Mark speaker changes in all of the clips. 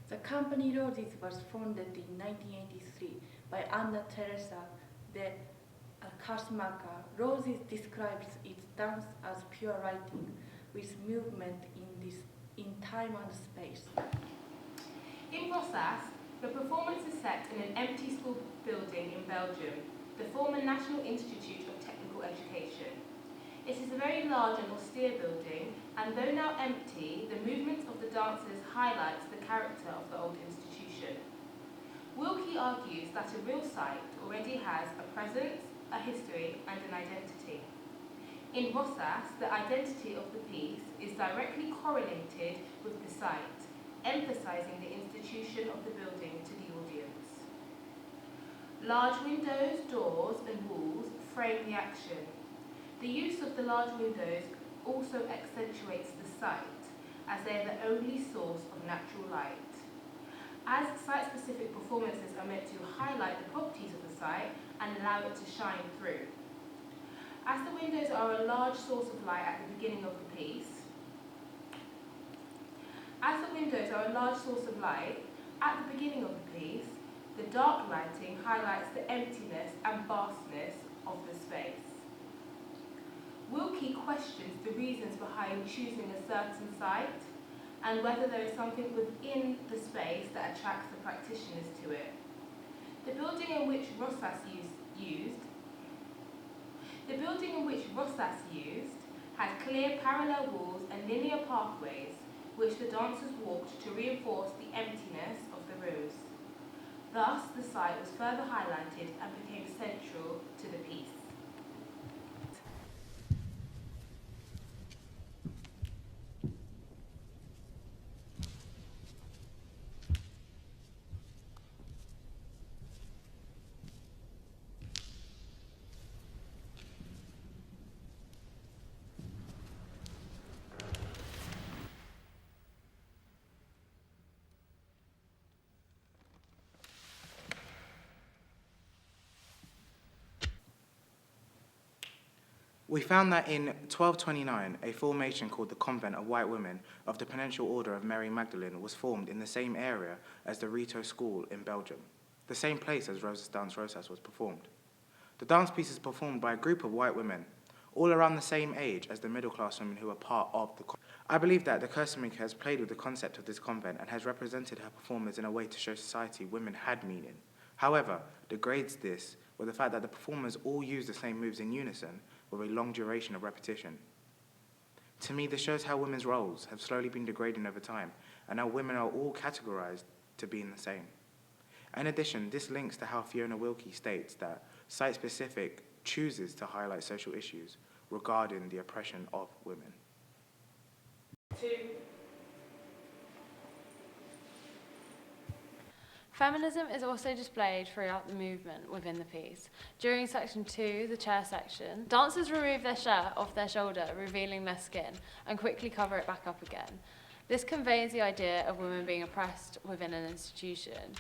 Speaker 1: The company Rosas was founded in 1983 by Anna Teresa de Casmaca. Rosas describes its dance as pure writing with movement in time and space.
Speaker 2: In Rosas, the performance is set in an empty school building in Belgium, the former National Institute of Technical Education. It is a very large and austere building, and though now empty, the movement of the dancers highlights the character of the old institution. Wilkie argues that a real site already has a presence, a history, and an identity. In Rosas, the identity of the piece is directly correlated with the site, emphasizing the institution of the building to the audience. Large windows, doors, and walls frame the action. The use of the large windows also accentuates the site, as they are the only source of natural light. As site-specific performances are meant to highlight the properties of the site and allow it to shine through. As the windows are a large source of light at the beginning of the piece, the dark lighting highlights the emptiness and vastness of the space. Wilkie questions the reasons behind choosing a certain site and whether there is something within the space that attracts the practitioners to it. The building in which Rosas used had clear parallel walls and linear pathways which the dancers walked to reinforce the emptiness of the rooms. Thus, the site was further highlighted and became central to the piece.
Speaker 3: We found that in 1229, a formation called the Convent of White Women of the Penitential Order of Mary Magdalene was formed in the same area as the Rito School in Belgium, the same place as Rosas danst Rosas was performed. The dance piece is performed by a group of white women, all around the same age as the middle-class women who were part of the convent. I believe that the Kursumika has played with the concept of this convent and has represented her performers in a way to show society women had meaning. However, degrades this with the fact that the performers all use the same moves in unison with a long duration of repetition. To me, this shows how women's roles have slowly been degrading over time, and how women are all categorized to being the same. In addition, this links to how Fiona Wilkie states that site-specific chooses to highlight social issues regarding the oppression of women.
Speaker 4: Feminism is also displayed throughout the movement within the piece. During section 2, the chair section, dancers remove their shirt off their shoulder, revealing their skin, and quickly cover it back up again. This conveys the idea of women being oppressed within an institution.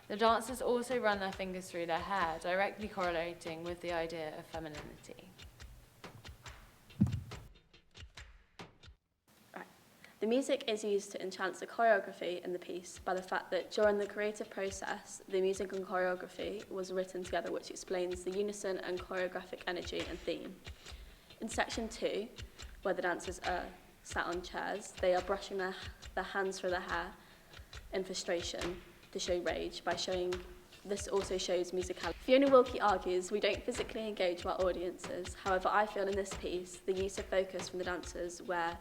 Speaker 4: The dancers also run their fingers through their hair, directly correlating with the idea of femininity.
Speaker 5: The music is used to enhance the choreography in the piece by the fact that during the creative process, the music and choreography was written together, which explains the unison and choreographic energy and theme. In section 2, where the dancers are sat on chairs, they are brushing their hands through their hair in frustration to show rage by showing. This also shows musicality. Fiona Wilkie argues we don't physically engage with our audiences. However, I feel in this piece, the use of focus from the dancers where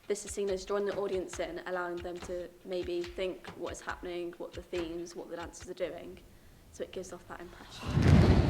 Speaker 5: this is seen as drawing the audience in, allowing them to maybe think what is happening, what the themes, what the dancers are doing. So it gives off that impression.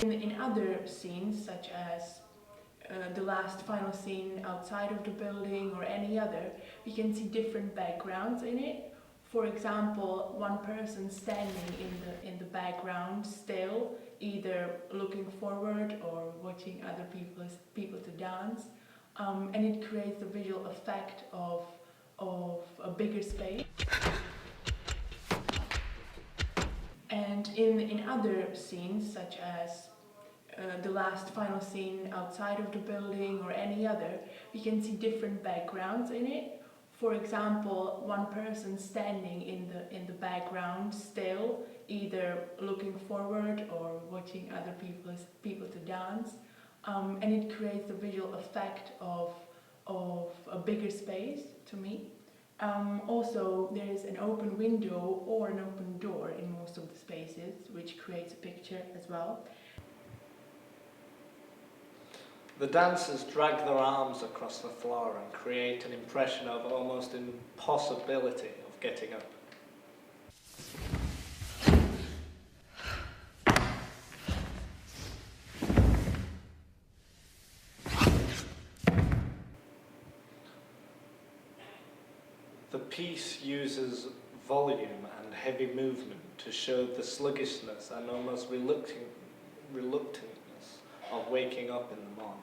Speaker 1: In other scenes, such as
Speaker 6: the last final scene outside of the building or any other, we can see different backgrounds in it. For example, one person standing in the background still, either looking forward or watching other people to dance, and it creates the visual effect of a bigger space. And in other scenes, such as the last final scene outside of the building or any other, we can see different backgrounds in it. For example, one person standing in the background still, either looking forward or watching other people to dance, and it creates the visual effect of a bigger space to me. Also, there is an open window or an open door in most of the spaces, which creates a picture as well.
Speaker 7: The dancers drag their arms across the floor and create an impression of almost impossibility of getting up. The piece uses volume and heavy movement to show the sluggishness and almost reluctantness of waking up in the morning.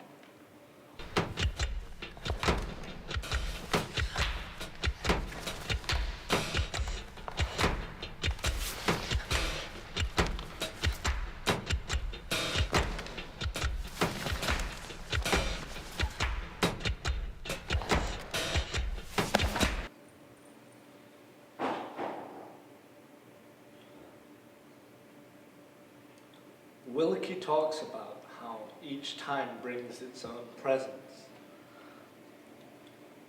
Speaker 7: Wilkie talks about how each time brings its own presence.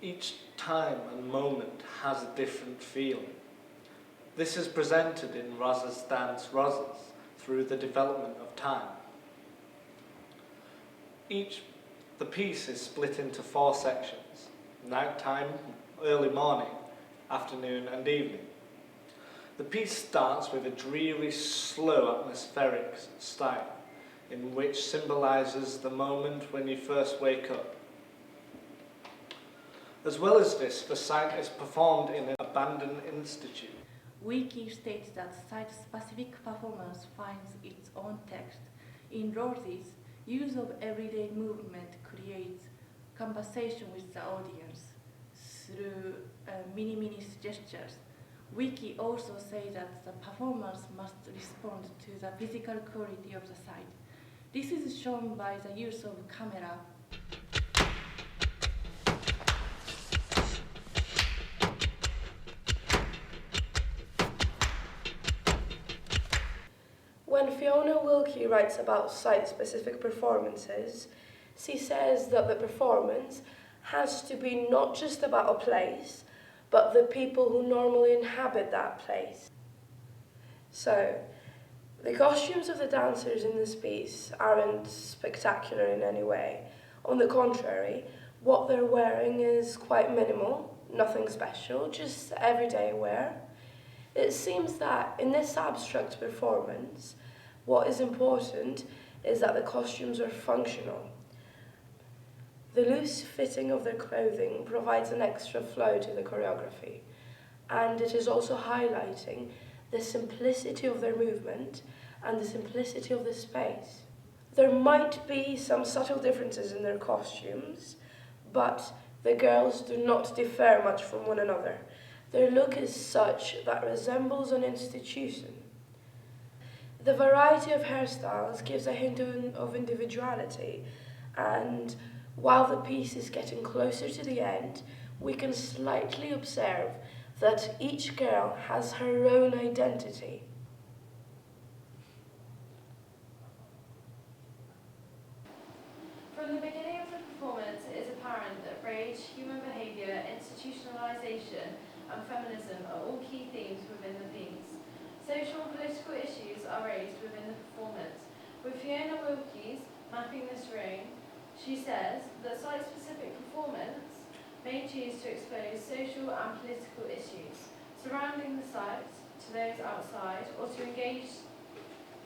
Speaker 7: Each time and moment has a different feeling. This is presented in Rosas danst Rosas through the development of time. The piece is split into 4 sections: nighttime, early morning, afternoon and evening. The piece starts with a dreary, slow atmospheric style, in which symbolises the moment when you first wake up. As well as this, the site is performed in an abandoned institute.
Speaker 1: Wilkie states that site-specific performance finds its own text. In Roses, use of everyday movement creates conversation with the audience through mini gestures. Wilkie also says that the performance must respond to the physical quality of the site. This is shown by the use of camera.
Speaker 8: When Fiona Wilkie writes about site-specific performances, she says that the performance has to be not just about a place, but the people who normally inhabit that place. So, the costumes of the dancers in this piece aren't spectacular in any way. On the contrary, what they're wearing is quite minimal, nothing special, just everyday wear. It seems that in this abstract performance, what is important is that the costumes are functional. The loose fitting of their clothing provides an extra flow to the choreography, and it is also highlighting the simplicity of their movement and the simplicity of the space. There might be some subtle differences in their costumes, but the girls do not differ much from one another. Their look is such that resembles an institution. The variety of hairstyles gives a hint of individuality, and while the piece is getting closer to the end, we can slightly observe that each girl has her own identity.
Speaker 4: From the beginning of the performance, it is apparent that rage, human behaviour, institutionalisation and feminism are all key themes within the piece. Social and political issues are raised within the performance. With Fiona Wilkie's Mapping This Room, she says that site-specific performance may choose to expose social and political issues surrounding the site to those outside, or to engage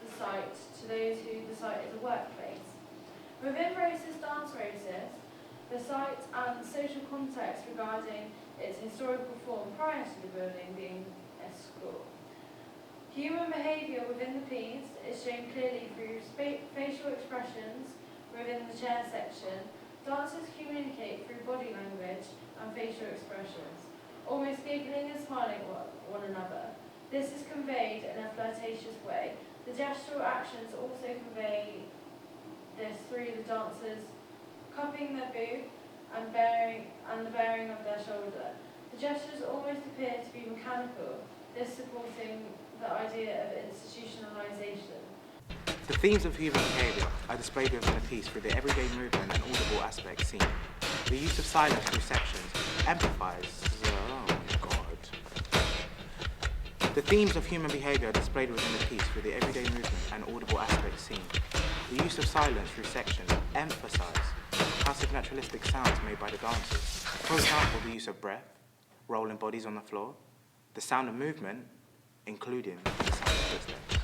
Speaker 4: the site to those who the site is a workplace. Within Rosas danst Rosas, the site and social context regarding its historical form prior to the building being a school. Human behaviour within the piece is shown clearly through facial expressions within the chair section. Dancers communicate through body language and facial expressions, almost giggling and smiling at one another. This is conveyed in a flirtatious way. The gestural actions also convey this through the dancers cupping their boob and the bearing of their shoulder. The gestures almost appear to be mechanical, this supporting the idea of institutionalization.
Speaker 3: The themes of human behaviour are displayed within the piece through the everyday movement and audible aspects seen. The use of silence through sections amplifies. Oh God. The themes of human behaviour are displayed within the piece through the everyday movement and audible aspects seen. The use of silence through sections emphasise percussive naturalistic sounds made by the dancers. For example, the use of breath, rolling bodies on the floor, the sound of movement, including the sound of footsteps.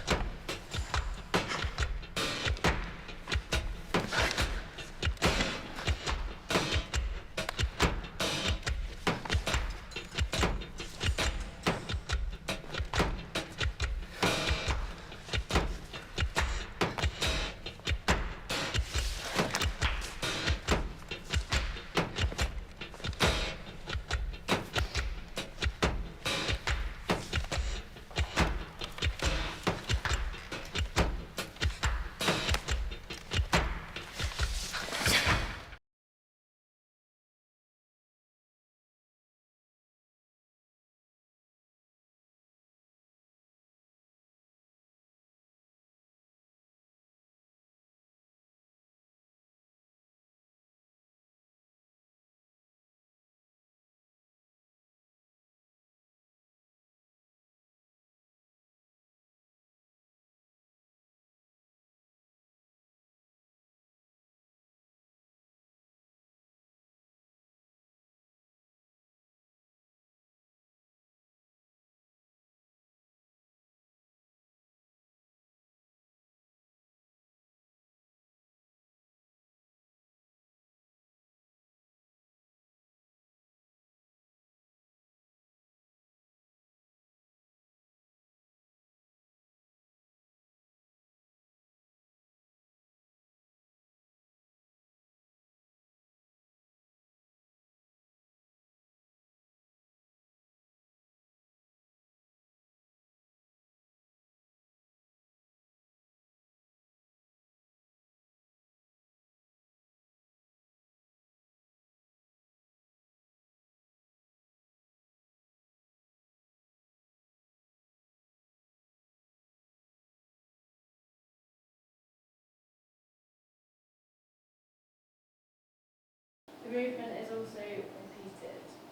Speaker 4: The movement is also